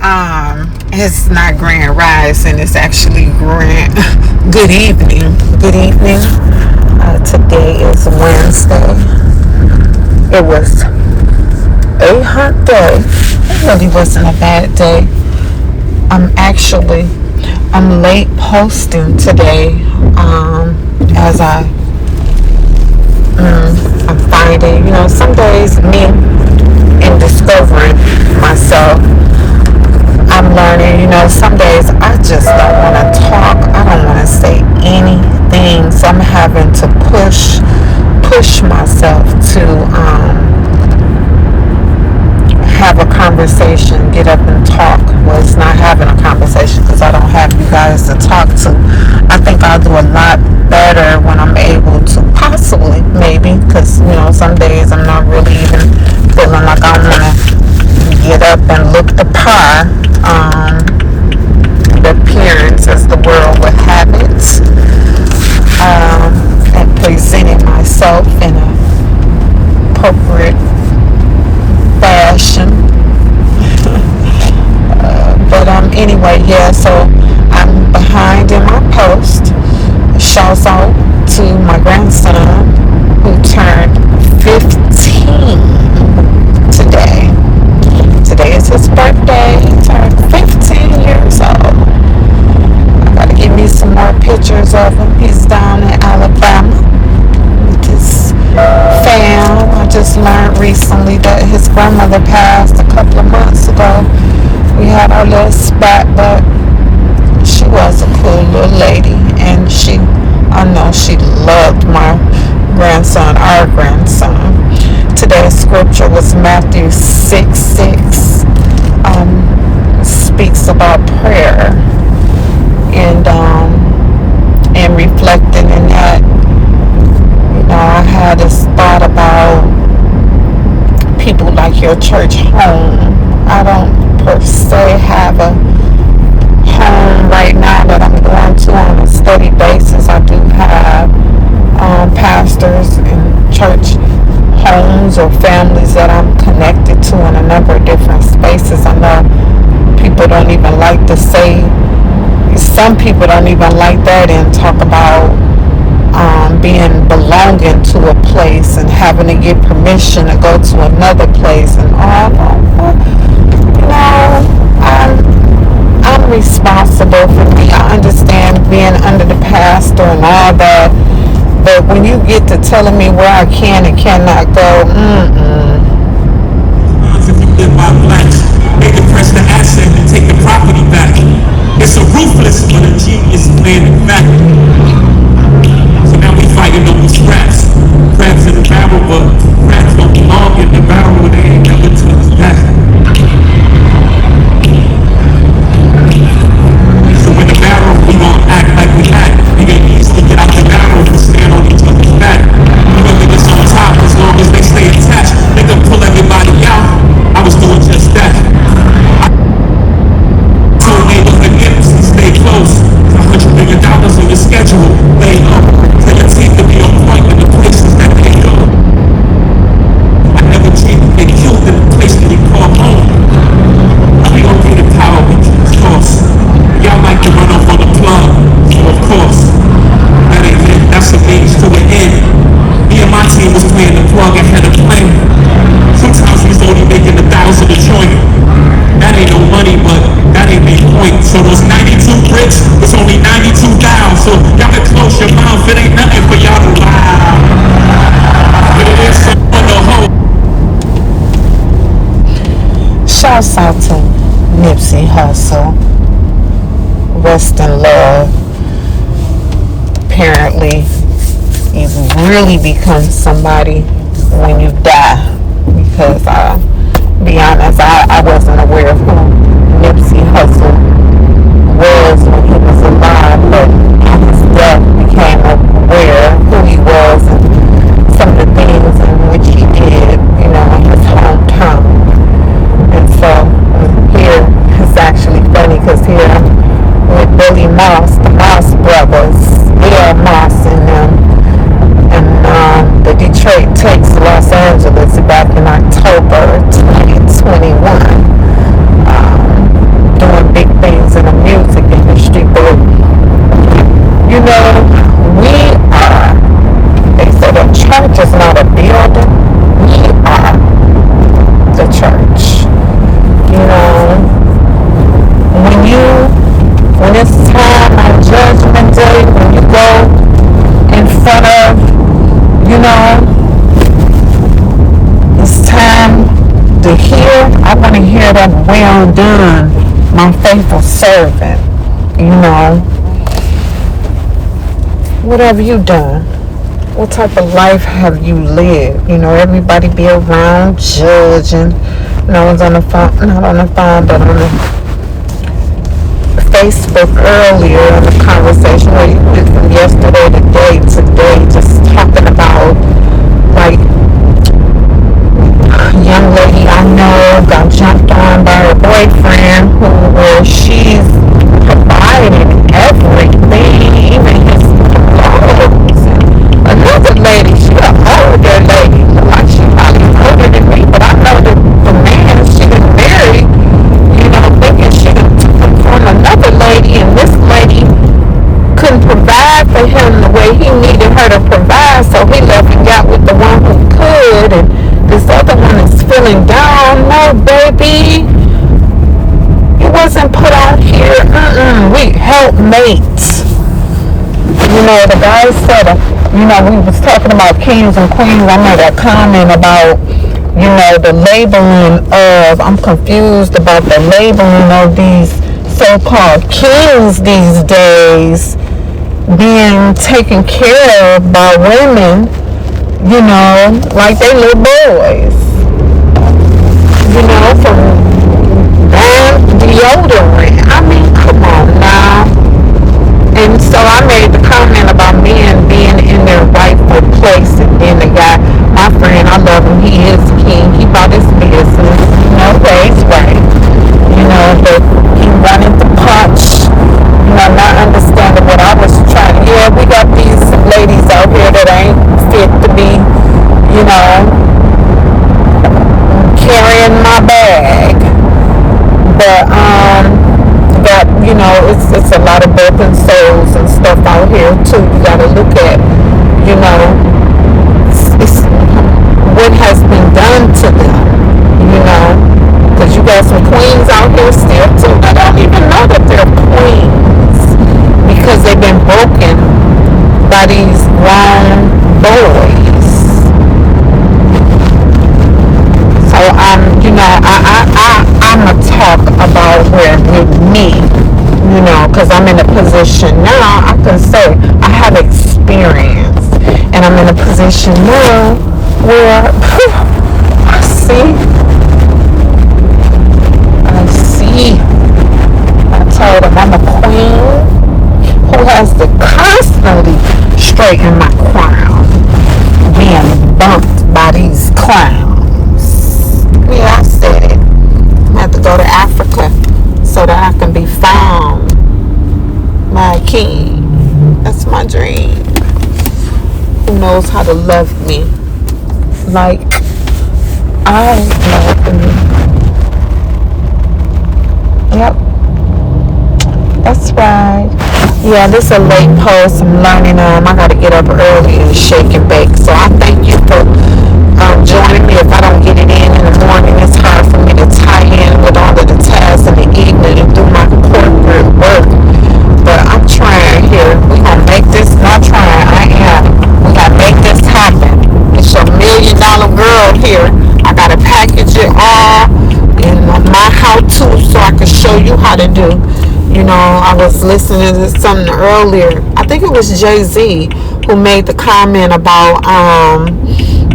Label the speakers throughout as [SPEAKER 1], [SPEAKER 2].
[SPEAKER 1] It's not grand rising. It's actually grand. Good evening. Good evening. Today is Wednesday. It was a hot day. It really wasn't a bad day. I'm late posting today. As I'm finding, some days me in discovering myself, I'm learning, some days I just don't want to talk. I don't want to say anything. So I'm having to push myself to have a conversation, get up and talk. Well, it's not having a conversation because I don't have you guys to talk to. I think I'll do a lot better when I'm able to, possibly, maybe, because, some days I'm not really even feeling like I want to get up and look the part. The appearance as the world would have it, and presenting myself in an appropriate fashion. But anyway, yeah, so I'm behind in my post. Shouts out to my grandson who turned 15 today. Today is his birthday. He turned 15 years old. I gotta give me some more pictures of him. He's down in Alabama with his fam. I just learned recently that his grandmother passed a couple of months ago. We had our little spat, but she was a cool little lady, and I know she loved my grandson, our grandson. Today's scripture was Matthew 6:6. Speaks about prayer, and reflecting in that, I had this thought about people like your church home. I don't per se have a home right now that I'm going to on a steady basis. I do have pastors and church homes or families that I'm connected to in a number of different spaces. I know people don't even like to say, some people don't even like that and talk about belonging to a place and having to get permission to go to another place and all. I'm responsible for me. I understand being under the pastor and all that, but when you get to telling me where I can and cannot go,
[SPEAKER 2] If you live by blacks, they depress the asset and take the property back. It's a ruthless but a genius plan in fact. So now we fighting over scraps. Crabs in the barrel, but crabs don't belong in the barrel. They ain't never to us back. So in the barrel, we gon' act like we act. It ain't easy to get out the barrel and stand on each other's back. We gon' get this on top as long as they stay attached. They gon' pull everybody out. I was doing just that. I told neighborhood imps to stay close. $100 million on your schedule. Lay up. Tell your team to be on point in the places that they go. I never dreamed to get killed in a place that we call home. We gon' pay the power we choose cost. Y'all like to run off on the plug, so of course. That ain't it, that's a means to an end. Me and my team was playing the plug and had a plan. Sometimes we was only making 1,000 a joint. That ain't no money, but that ain't the point. So those 92 bricks, it's only 92 down. So y'all can close your mouth, it ain't nothing for y'all to lie. But it is someone to hold.
[SPEAKER 1] shouts out to Nipsey Hussle. Rest in love. Apparently, you really become somebody when you die. Because be honest, I wasn't aware of who Nipsey Hussle was when he was alive, but on his death became aware of who he was and some of the things in which he did, in his hometown. And so here it's actually funny because here with Billy Moss, the Moss brothers, Lil Moss and them, and the Detroit takes Los Angeles back in October 2021. I want to hear that well done, my faithful servant. You know, what have you done? What type of life have you lived? You know, everybody be around judging. No one's on the phone, not on the phone, but on the Facebook earlier in the conversation where you went from yesterday to today, just talking about like a young lady I know got jumped on by her boyfriend where she's providing everything, even his clothes. And another lady, she an older lady, like she probably older than me, but I know that the man she done married, you know, thinking she done took him from another lady, and this lady couldn't provide for him the way he needed her to provide, so he left and got with the one who could, and this other one is feeling down. No, baby, it wasn't put out here. We help mates. You know, the guy said, you know, we was talking about kings and queens. I made a comment about, you know, the labeling of, I'm confused about the labeling of these so-called kings these days being taken care of by women, you know, like they little boys. You know, from buying deodorant. I mean, come on now. And so I made the comment about men being in their rightful place, and then the guy, my friend, I love him, he is king, he bought his business, you know, ways right, you know, but he wanted the punch, you know, not understanding what I was trying to, yeah, we got these ladies out here that ain't fit to be, you know, carrying my bag, but, got, you know, it's a lot of broken souls and stuff out here too. You gotta look at, you know, it's what has been done to them, you know, because you got some queens out here still too that don't even know that they're queens because they've been broken by these grown boys. So you know, I'ma talk about where with me, you know, because I'm in a position now. I can say I have experience, and I'm in a position now where I see. I told him I'm a queen who has to constantly straighten my crown, being bumped by these clowns. Yeah, I said it. I have to go to Africa so that I can be found by a king. That's my dream. Who knows how to love me like I love me. Yep, that's right. Yeah, this is a late post. I'm learning. I got to get up early and shake and bake. So I thank you for joining me. If I don't get it in the morning, it's hard for me to tie in with all of the tasks in the evening and do my corporate work. But I'm trying here. We gonna make this. Not trying. I am. We gotta make this happen. It's your $1 million girl here. I gotta package it all in my how-to so I can show you how to do. You know, I was listening to something earlier. I think it was Jay-Z who made the comment about,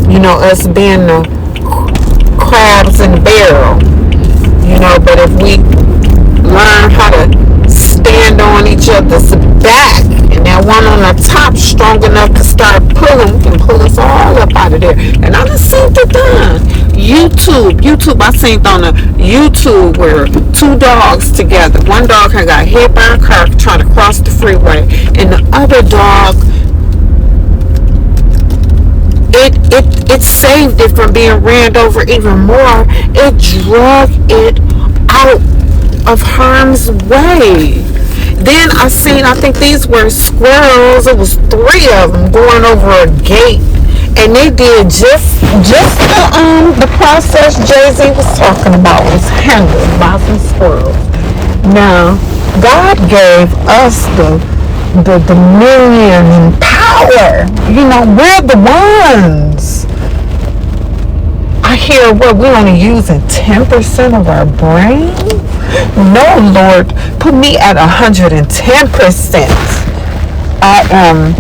[SPEAKER 1] you know, us being the crabs in the barrel. You know, but if we learn how to stand on each other's back, and that one on the top strong enough to start pulling, we can pull us all up out of there. And I done seen it done. YouTube, I seen on a YouTube where two dogs together. One dog had got hit by a car trying to cross the freeway, and the other dog, it saved it from being ran over even more. It drug it out of harm's way. Then I think these were squirrels. It was 3 of them going over a gate, and they did just the process Jay-Z was talking about was handled by some squirrels. Now, God gave us the dominion and power. You know, we're the ones. I hear what we're only using 10% of our brain. No, Lord, put me at 110%. I am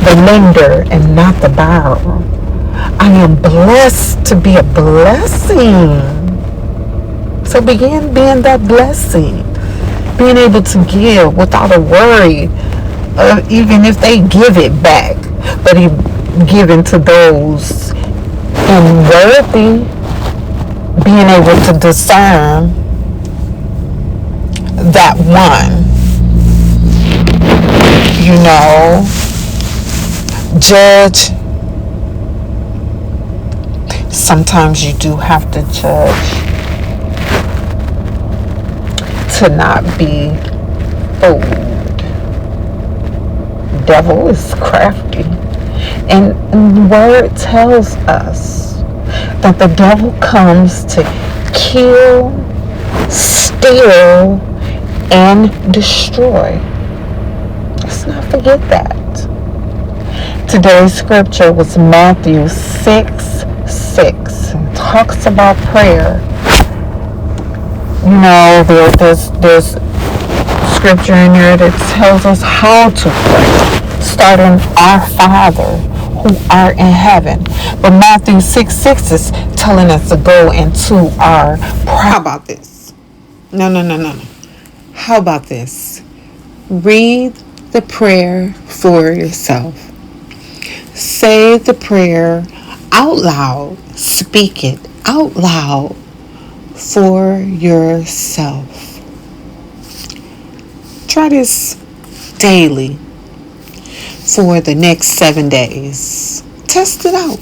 [SPEAKER 1] the lender and not the borrower. I am blessed to be a blessing. So begin being that blessing. Being able to give without a worry of even if they give it back. But he given to those unworthy. Being able to discern that one. You know, judge. Sometimes you do have to judge to not be fooled. Devil is crafty. And the word tells us that the devil comes to kill, steal, and destroy. Let's not forget that. Today's scripture was Matthew 6:6. It talks about prayer. You know, there's scripture in there that tells us how to pray, starting our Father who art in heaven. But Matthew 6:6 is telling us to go into our prayer. How about this? No. How about this? Read the prayer for yourself. Say the prayer out loud. Speak it out loud for yourself. Try this daily for the next 7 days. Test it out.